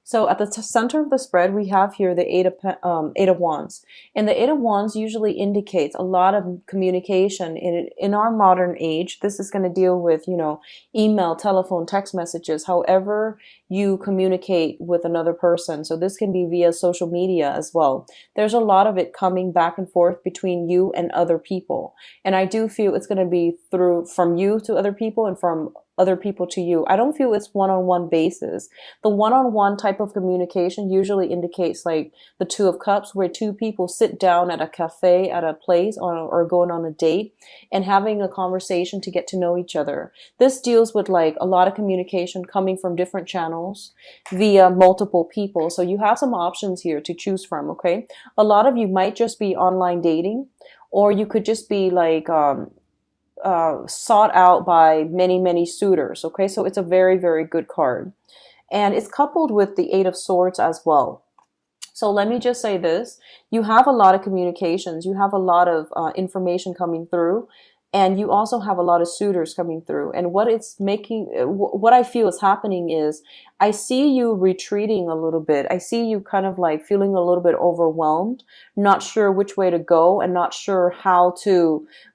So at the center of the spread, we have here the Eight of Wands. And the Eight of Wands usually indicates a lot of communication. In our modern age, this is going to deal with, email, telephone, text messages, however you communicate with another person. So this can be via social media as well. There's a lot of it coming back and forth between you and other people. And I do feel it's going to be from you to other people and from other people to you. I don't feel it's one-on-one basis. The one-on-one type of communication usually indicates like the Two of Cups, where two people sit down at a cafe, at a place, or going on a date and having a conversation to get to know each other. This deals with like a lot of communication coming from different channels via multiple people. So you have some options here to choose from, okay? A lot of you might just be online dating, or you could just be like sought out by many, many suitors. Okay, so it's a very, very good card. And it's coupled with the Eight of Swords as well. So let me just say this. You have a lot of communications. You have a lot of information coming through. And you also have a lot of suitors coming through. And what I feel is happening is I see you retreating a little bit. I see you kind of like feeling a little bit overwhelmed, not sure which way to go and not sure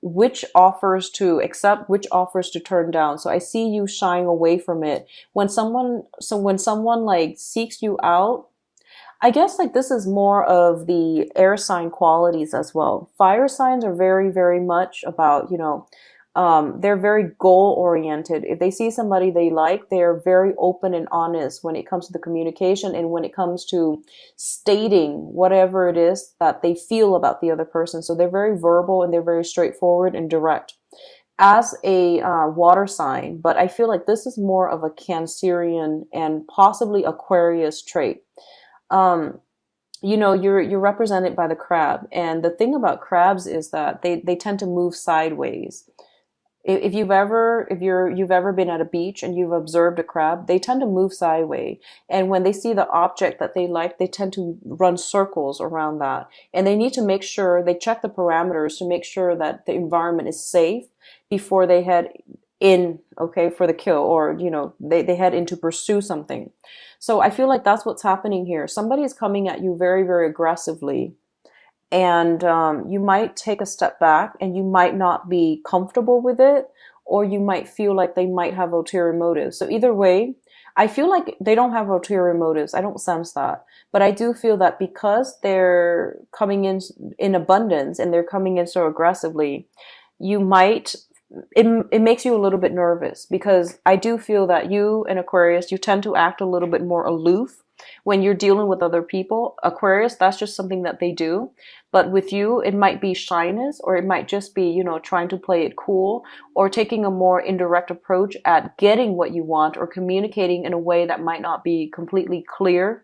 which offers to accept, which offers to turn down. So I see you shying away from it. When someone like seeks you out, I guess like this is more of the air sign qualities as well. Fire signs are very, very much about, they're very goal oriented. If they see somebody they like, they're very open and honest when it comes to the communication and when it comes to stating whatever it is that they feel about the other person. So they're very verbal and they're very straightforward and direct. As a water sign, but I feel like this is more of a Cancerian and possibly Aquarius trait. You're represented by the crab, and the thing about crabs is that they tend to move sideways. If you've ever been at a beach and you've observed a crab, they tend to move sideways. And when they see the object that they like, they tend to run circles around that. And they need to make sure they check the parameters to make sure that the environment is safe before they head in, okay, for the kill, or, they head in to pursue something. So I feel like that's what's happening here. Somebody is coming at you very, very aggressively. And you might take a step back and you might not be comfortable with it, or you might feel like they might have ulterior motives. So either way, I feel like they don't have ulterior motives. I don't sense that. But I do feel that because they're coming in abundance and they're coming in so aggressively, it makes you a little bit nervous, because I do feel that you and Aquarius, you tend to act a little bit more aloof when you're dealing with other people. Aquarius, that's just something that they do. But with you, it might be shyness, or it might just be, trying to play it cool, or taking a more indirect approach at getting what you want, or communicating in a way that might not be completely clear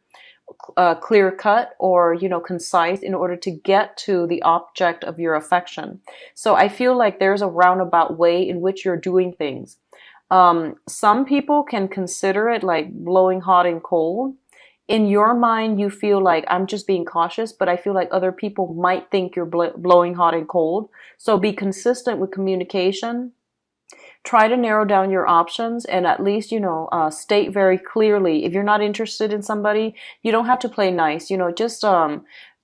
cut, or concise, in order to get to the object of your affection. So I feel like there's a roundabout way in which you're doing things. Some people can consider it like blowing hot and cold. In your mind, you feel like I'm just being cautious, but I feel like other people might think you're blowing hot and cold. So be consistent with communication. Try to narrow down your options, and at least, state very clearly. If you're not interested in somebody, you don't have to play nice, just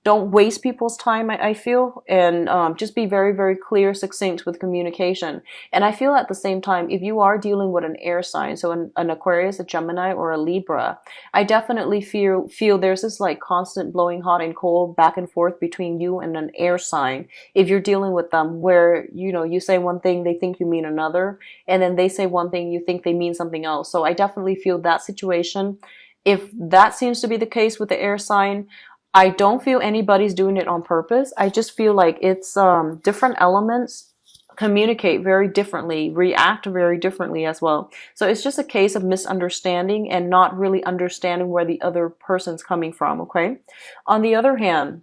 don't waste people's time, I feel, and just be very, very clear, succinct with communication. And I feel at the same time, if you are dealing with an air sign, so an Aquarius, a Gemini, or a Libra, I definitely feel there's this like constant blowing hot and cold back and forth between you and an air sign. If you're dealing with them, where, you say one thing, they think you mean another, and then they say one thing, you think they mean something else. So I definitely feel that situation. If that seems to be the case with the air sign, I don't feel anybody's doing it on purpose. I just feel like it's different elements communicate very differently, react very differently as well. So it's just a case of misunderstanding and not really understanding where the other person's coming from, okay? On the other hand,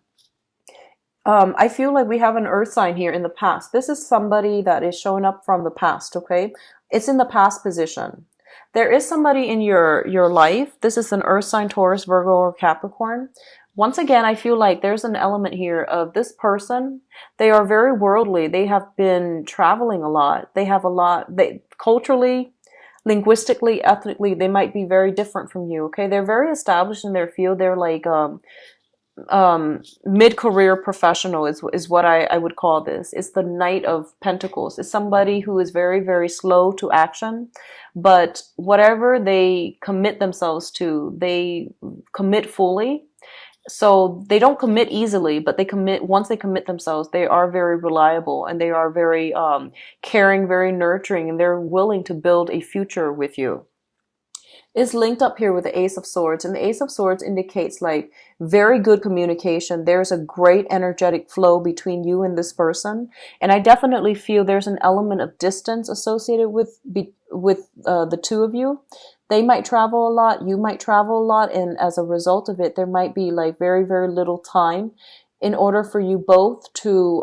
I feel like we have an earth sign here in the past. This is somebody that is showing up from the past, okay? It's in the past position. There is somebody in your life. This is an earth sign, Taurus, Virgo, or Capricorn. Once again, I feel like there's an element here of this person. They are very worldly. They have been traveling a lot. They have culturally, linguistically, ethnically, they might be very different from you. Okay, they're very established in their field. They're like mid-career professional is what I would call this. It's the Knight of Pentacles. It's somebody who is very, very slow to action, but whatever they commit themselves to, they commit fully. So they don't commit easily, but they commit, once they commit themselves, they are very reliable, and they are very caring, very nurturing, and they're willing to build a future with you. Is linked up here with the Ace of Swords, and the Ace of Swords indicates like very good communication. There's a great energetic flow between you and this person, and I definitely feel there's an element of distance associated with the two of you. They might travel a lot, you might travel a lot, and as a result of it, there might be like very, very little time in order for you both to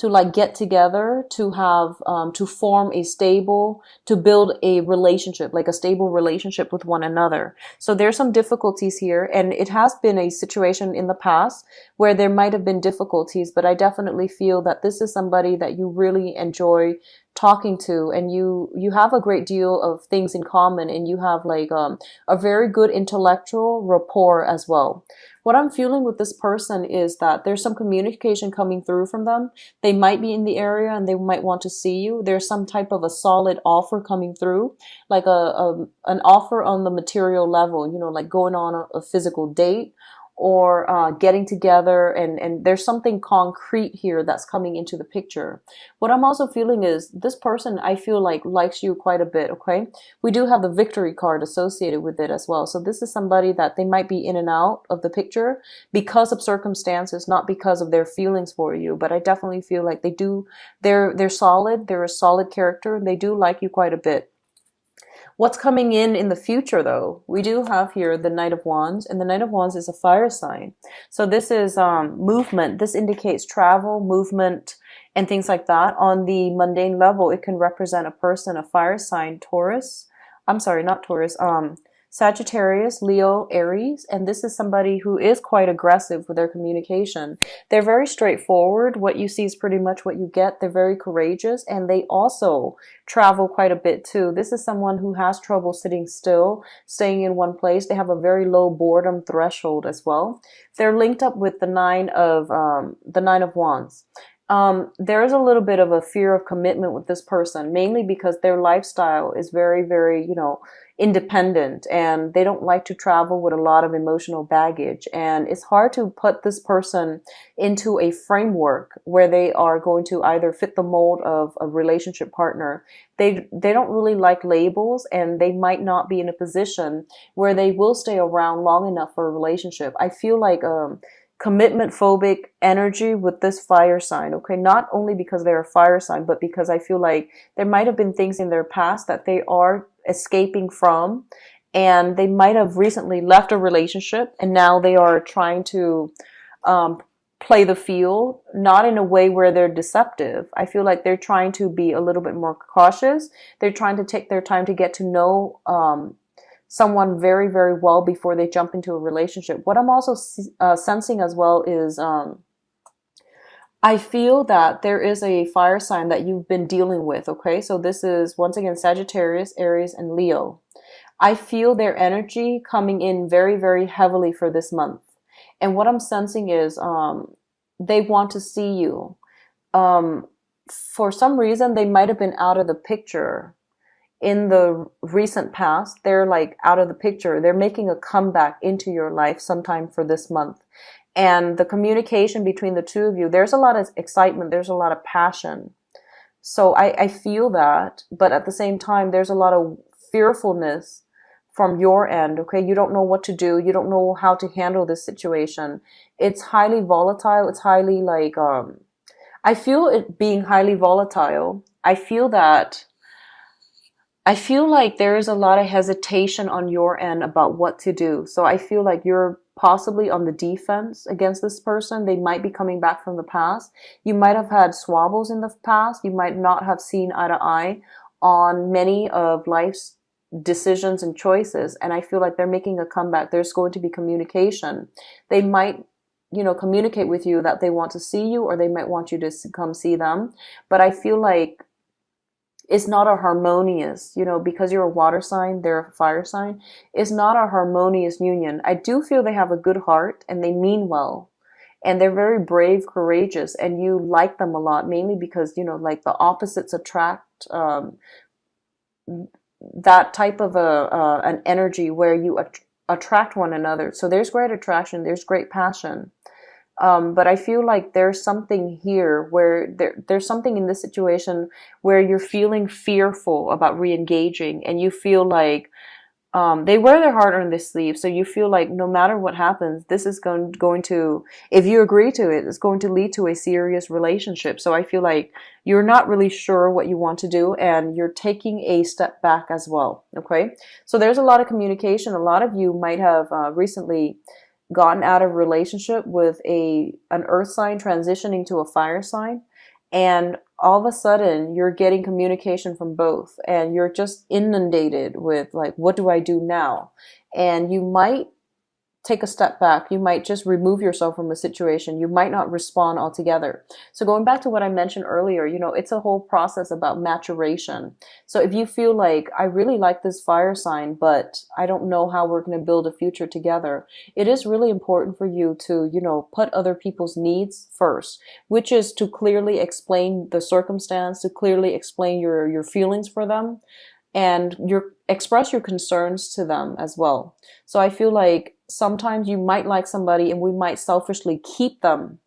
like get together, to have to form a stable, to build a relationship, like a stable relationship with one another. So there's some difficulties here, and it has been a situation in the past where there might have been difficulties, but I definitely feel that this is somebody that you really enjoy talking to, and you have a great deal of things in common, and you have like a very good intellectual rapport as well. What I'm feeling with this person is that there's some communication coming through from them. They might be in the area and they might want to see you. There's some type of a solid offer coming through, like an offer on the material level, you know, like going on a physical date, or getting together, and there's something concrete here that's coming into the picture. What I'm also feeling is this person, I feel like, likes you quite a bit, okay? We do have the victory card associated with it as well. So this is somebody that they might be in and out of the picture because of circumstances, not because of their feelings for you. But I definitely feel like they're solid, they're a solid character, and they do like you quite a bit. What's coming in the future, though? We do have here the Knight of Wands, and the Knight of Wands is a fire sign. So this is movement. This indicates travel, movement, and things like that. On the mundane level, it can represent a person, a fire sign, Taurus. I'm sorry, not Taurus. Sagittarius, Leo, Aries, and this is somebody who is quite aggressive with their communication. They're very straightforward. What you see is pretty much what you get. They're very courageous, and they also travel quite a bit too. This is someone who has trouble sitting still, staying in one place. They have a very low boredom threshold as well. They're linked up with the Nine of Wands. There is a little bit of a fear of commitment with this person, mainly because their lifestyle is very, very, independent, and they don't like to travel with a lot of emotional baggage. And it's hard to put this person into a framework where they are going to either fit the mold of a relationship partner. They don't really like labels, and they might not be in a position where they will stay around long enough for a relationship. I feel like, commitment phobic energy with this fire sign, okay? Not only because they're a fire sign, but because I feel like there might have been things in their past that they are escaping from, and they might have recently left a relationship, and now they are trying to play the field, not in a way where they're deceptive. I feel like they're trying to be a little bit more cautious. They're trying to take their time to get to know someone very, very well before they jump into a relationship. What I'm also sensing as well is I feel that there is a fire sign that you've been dealing with, okay? So this is, once again, Sagittarius, Aries, and Leo. I feel their energy coming in very, very heavily for this month. And what I'm sensing is they want to see you. For some reason, they might have been out of the picture in the recent past. They're like out of the picture. They're making a comeback into your life sometime for this month. And the communication between the two of you, there's a lot of excitement. There's a lot of passion. So I feel that, but at the same time, there's a lot of fearfulness from your end, okay? You don't know what to do. You don't know how to handle this situation. It's highly volatile. It's highly like, I feel it being highly volatile. I feel like there is a lot of hesitation on your end about what to do. So I feel like you're possibly on the defense against this person. They might be coming back from the past. You might have had squabbles in the past. You might not have seen eye to eye on many of life's decisions and choices. And I feel like they're making a comeback. There's going to be communication. They might, communicate with you that they want to see you, or they might want you to come see them. But I feel like It's not a harmonious, because you're a water sign, they're a fire sign. It's not a harmonious union. I do feel they have a good heart and they mean well. And they're very brave, courageous, and you like them a lot, mainly because, like the opposites attract, that type of an energy where you attract one another. So there's great attraction, there's great passion. But I feel like there's something here where there's something in this situation where you're feeling fearful about re-engaging, and you feel like they wear their heart on their sleeve. So you feel like no matter what happens, this is going to, if you agree to it, it's going to lead to a serious relationship. So I feel like you're not really sure what you want to do, and you're taking a step back as well. Okay. So there's a lot of communication. A lot of you might have recently gotten out of relationship with an earth sign transitioning to a fire sign, and all of a sudden you're getting communication from both, and you're just inundated with like, what do I do now? And you might take a step back. You might just remove yourself from a situation. You might not respond altogether. So going back to what I mentioned earlier, it's a whole process about maturation. So if you feel like, I really like this fire sign, but I don't know how we're going to build a future together, it is really important for you to, put other people's needs first, which is to clearly explain the circumstance, to clearly explain your feelings for them, and express your concerns to them as well. So I feel like sometimes you might like somebody and we might selfishly keep them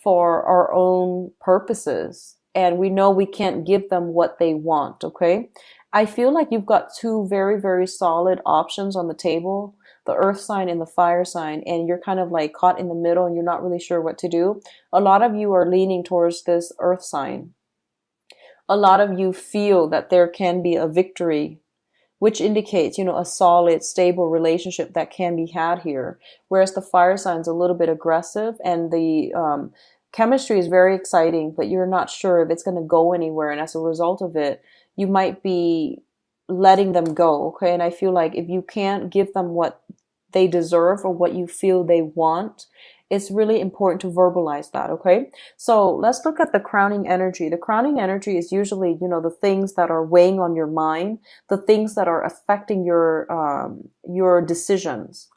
for our own purposes, and we know we can't give them what they want. Okay. I feel like you've got two very, very solid options on the table, the earth sign and the fire sign, and you're kind of like caught in the middle and you're not really sure what to do. A lot of you are leaning towards this earth sign. A lot of you feel that there can be a victory, which indicates, a solid, stable relationship that can be had here. Whereas the fire sign's a little bit aggressive, and the chemistry is very exciting, but you're not sure if it's going to go anywhere. And as a result of it, you might be letting them go. Okay. And I feel like if you can't give them what they deserve or what you feel they want, it's really important to verbalize that. Okay. So let's look at the crowning energy. The crowning energy is usually, the things that are weighing on your mind, the things that are affecting your decisions.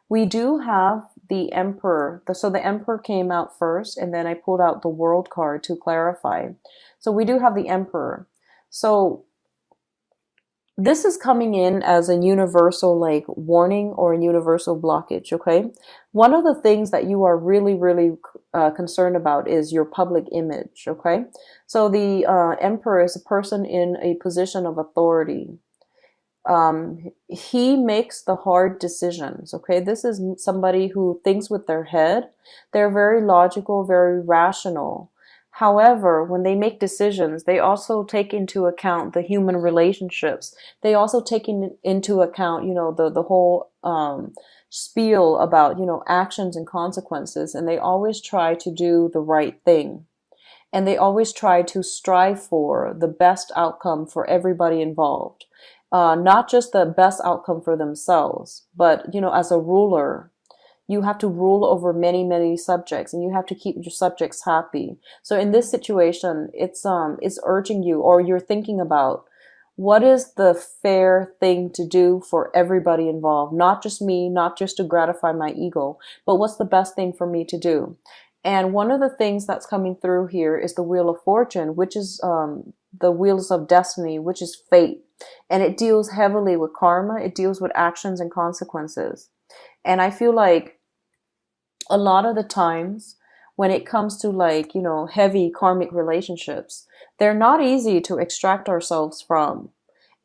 We do have the Emperor. So the Emperor came out first, and then I pulled out the World card to clarify. So we do have the Emperor. So this is coming in as a universal like warning or a universal blockage. Okay. One of the things that you are really, really concerned about is your public image. Okay. So the Emperor is a person in a position of authority. He makes the hard decisions. Okay. This is somebody who thinks with their head. They're very logical, very rational. However, when they make decisions, they also take into account the human relationships. They also take into account, the whole spiel about, actions and consequences. And they always try to do the right thing. And they always try to strive for the best outcome for everybody involved. Not just the best outcome for themselves, but, as a ruler, you have to rule over many, many subjects, and you have to keep your subjects happy. So in this situation, it's urging you, or you're thinking about, what is the fair thing to do for everybody involved? Not just me, not just to gratify my ego, but what's the best thing for me to do? And one of the things that's coming through here is the Wheel of Fortune, which is the wheels of destiny, which is fate. And it deals heavily with karma. It deals with actions and consequences. And I feel like a lot of the times when it comes to like, heavy karmic relationships, they're not easy to extract ourselves from.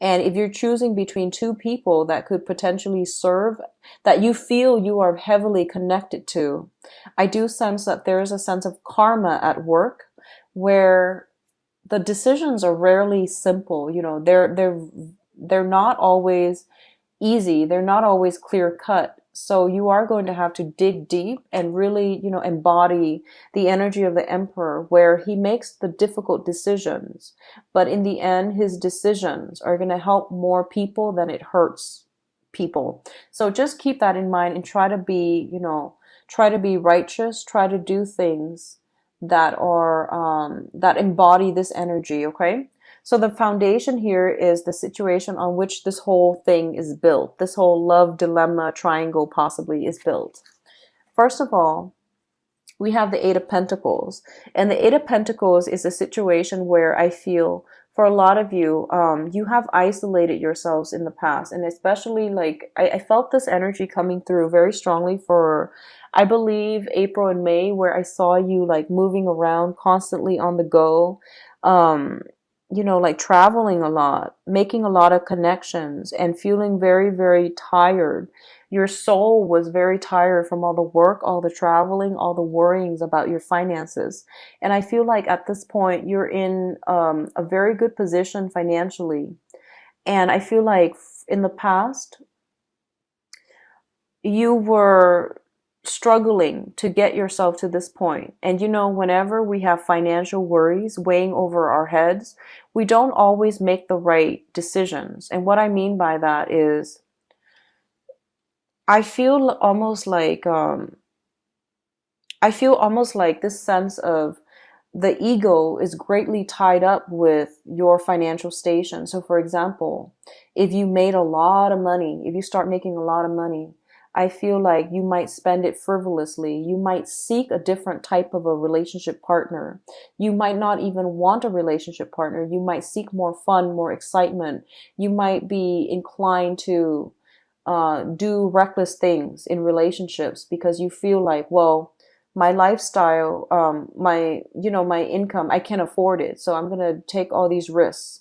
And if you're choosing between two people that could potentially serve, that you feel you are heavily connected to, I do sense that there is a sense of karma at work where the decisions are rarely simple. They're not always easy. They're not always clear cut. So you are going to have to dig deep and really, embody the energy of the Emperor, where he makes the difficult decisions. But in the end, his decisions are going to help more people than it hurts people. So just keep that in mind and try to be righteous, try to do things that are, that embody this energy. Okay. So the foundation here is the situation on which this whole thing is built. This whole love dilemma triangle possibly is built. First of all, we have the Eight of Pentacles. And the Eight of Pentacles is a situation where I feel for a lot of you, you have isolated yourselves in the past. And especially like, I felt this energy coming through very strongly for, I believe, April and May, where I saw you like moving around constantly on the go. Um, like traveling a lot, making a lot of connections, and feeling very, very tired. Your soul was very tired from all the work, all the traveling, all the worryings about your finances. And I feel like at this point, you're in a very good position financially. And I feel like in the past, you were struggling to get yourself to this point. And whenever we have financial worries weighing over our heads, we don't always make the right decisions. And what I mean by that is, I feel almost like this sense of the ego is greatly tied up with your financial station. So for example, if you made a lot of money, if you start making a lot of money, I feel like you might spend it frivolously. You might seek a different type of a relationship partner. You might not even want a relationship partner. You might seek more fun, more excitement. You might be inclined to do reckless things in relationships because you feel like, well, my lifestyle, my income, I can't afford it. So I'm going to take all these risks.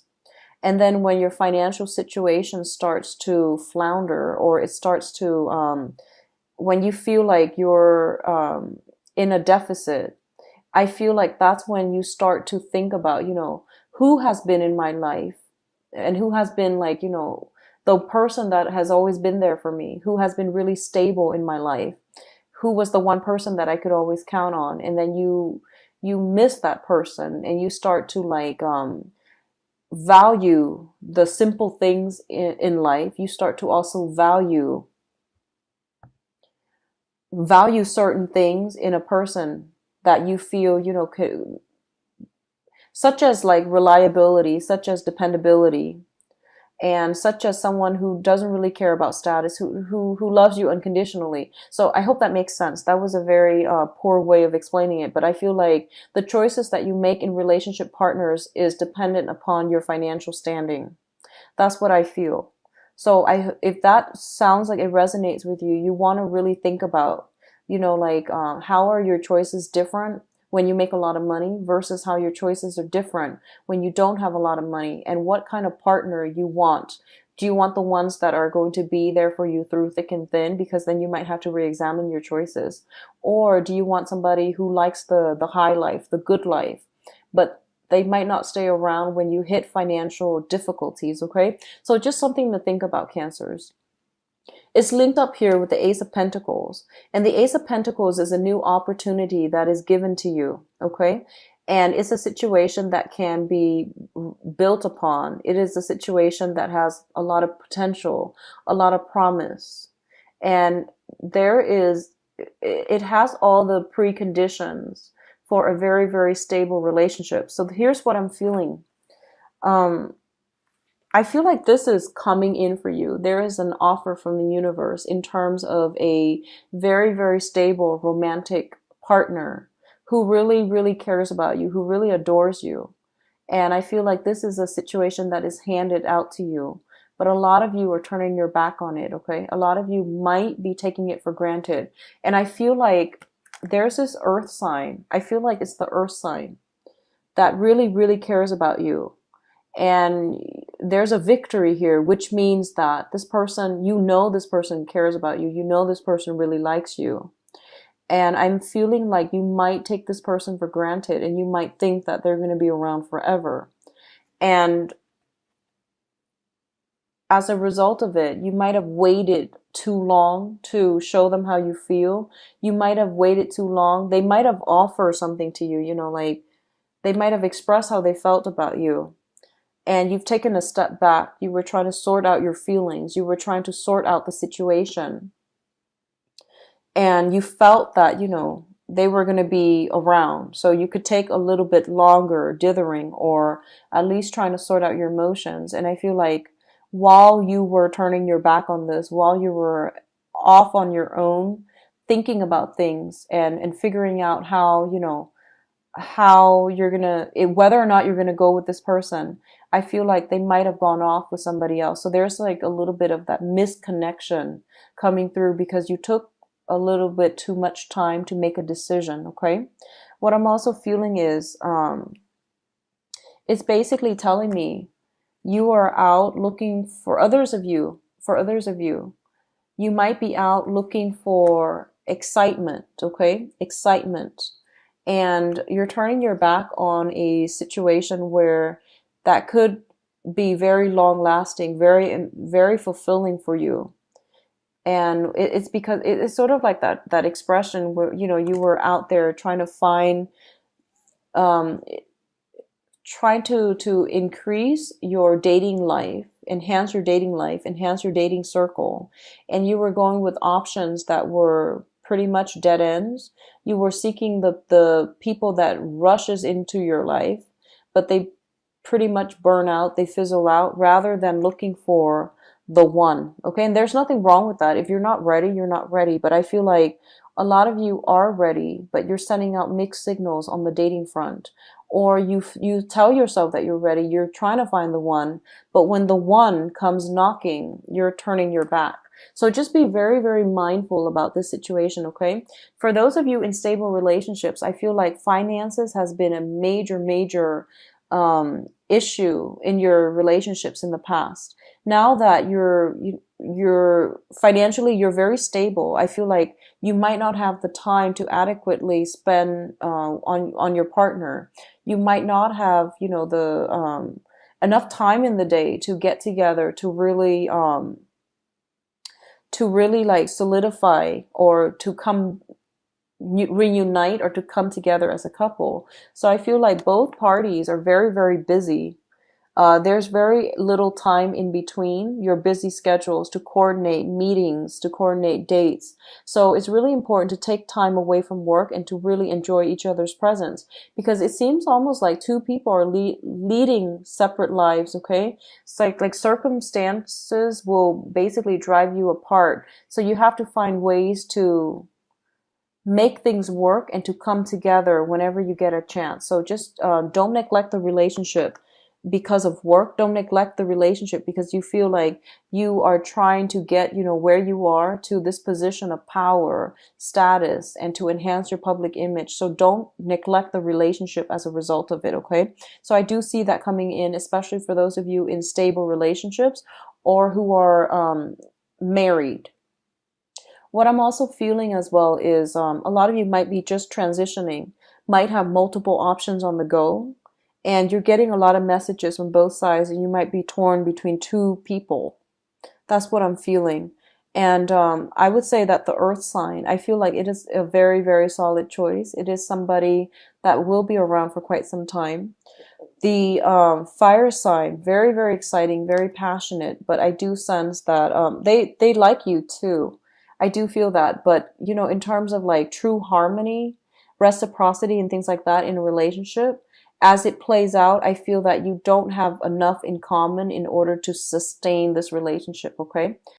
And then when your financial situation starts to flounder, or it starts to, when you feel like you're in a deficit, I feel like that's when you start to think about, who has been in my life and who has been like, the person that has always been there for me, who has been really stable in my life, who was the one person that I could always count on. And then you miss that person, and you start to like, value the simple things in life. You start to also value certain things in a person that you feel, such as like reliability, such as dependability, and such as someone who doesn't really care about status, who loves you unconditionally. So I hope that makes sense. That was a very poor way of explaining it, but I feel like the choices that you make in relationship partners is dependent upon your financial standing. That's what I feel. So if that sounds like it resonates with you, you want to really think about, like, how are your choices different when you make a lot of money versus how your choices are different when you don't have a lot of money, and what kind of partner you want. Do you want the ones that are going to be there for you through thick and thin? Because then you might have to re-examine your choices. Or do you want somebody who likes the high life, the good life, but they might not stay around when you hit financial difficulties, okay? So just something to think about, Cancers. It's linked up here with the Ace of Pentacles. And the Ace of Pentacles is a new opportunity that is given to you, okay? And it's a situation that can be built upon. It is a situation that has a lot of potential, a lot of promise. And it has all the preconditions for a very, very stable relationship. So here's what I'm feeling. I feel like this is coming in for you. There is an offer from the universe in terms of a very, very stable romantic partner who really, really cares about you, who really adores you. And I feel like this is a situation that is handed out to you. But a lot of you are turning your back on it, okay? A lot of you might be taking it for granted. And I feel like there's this earth sign. I feel like it's the earth sign that really, really cares about you. And there's a victory here, which means that this person, this person cares about you. This person really likes you. And I'm feeling like you might take this person for granted, and you might think that they're going to be around forever. And as a result of it, you might have waited too long to show them how you feel. You might have waited too long. They might have offered something to you, like they might have expressed how they felt about you. And you've taken a step back. You were trying to sort out your feelings. You were trying to sort out the situation. And you felt that, they were going to be around. So you could take a little bit longer dithering or at least trying to sort out your emotions. And I feel like while you were turning your back on this, while you were off on your own, thinking about things and figuring out how, how you're gonna, whether or not you're gonna go with this person, I feel like they might have gone off with somebody else. So there's like a little bit of that misconnection coming through because you took a little bit too much time to make a decision. Okay. What I'm also feeling is, it's basically telling me you are out looking for others of you. You might be out looking for excitement. Okay. Excitement, and you're turning your back on a situation where that could be very long lasting, very fulfilling for you. And it's because it's sort of like that expression where you were out there trying to find, um, trying to increase your dating life, enhance your dating life, enhance your dating circle, and you were going with options that were pretty much dead ends. You were seeking the people that rushes into your life, but they pretty much burn out, they fizzle out, rather than looking for the one. Okay, and there's nothing wrong with that. If you're not ready, you're not ready. But I feel like a lot of you are ready, but you're sending out mixed signals on the dating front. Or you tell yourself that you're ready, you're trying to find the one, but when the one comes knocking, you're turning your back. So just be very, very mindful about this situation, okay? For those of you in stable relationships, I feel like finances has been a major, major issue in your relationships in the past. Now that you're financially, you're very stable, I feel like you might not have the time to adequately spend on your partner. You might not have, the enough time in the day to get together to really like solidify or to come reunite or to come together as a couple. So I feel like both parties are very, very busy. There's very little time in between your busy schedules to coordinate meetings, to coordinate dates. So it's really important to take time away from work and to really enjoy each other's presence, because it seems almost like two people are leading separate lives. Okay. It's like circumstances will basically drive you apart. So you have to find ways to make things work and to come together whenever you get a chance. So just don't neglect the relationship because of work. Don't neglect the relationship because you feel like you are trying to get, where you are to this position of power, status, and to enhance your public image. So don't neglect the relationship as a result of it, okay? So I do see that coming in, especially for those of you in stable relationships or who are married. What I'm also feeling as well is a lot of you might be just transitioning, might have multiple options on the go, and you're getting a lot of messages from both sides, and you might be torn between two people. That's what I'm feeling. And I would say that the earth sign, I feel like it is a very, very solid choice. It is somebody that will be around for quite some time. The fire sign, very, very exciting, very passionate, but I do sense that they like you too. I do feel that, but in terms of like true harmony, reciprocity, and things like that in a relationship, as it plays out, I feel that you don't have enough in common in order to sustain this relationship, okay?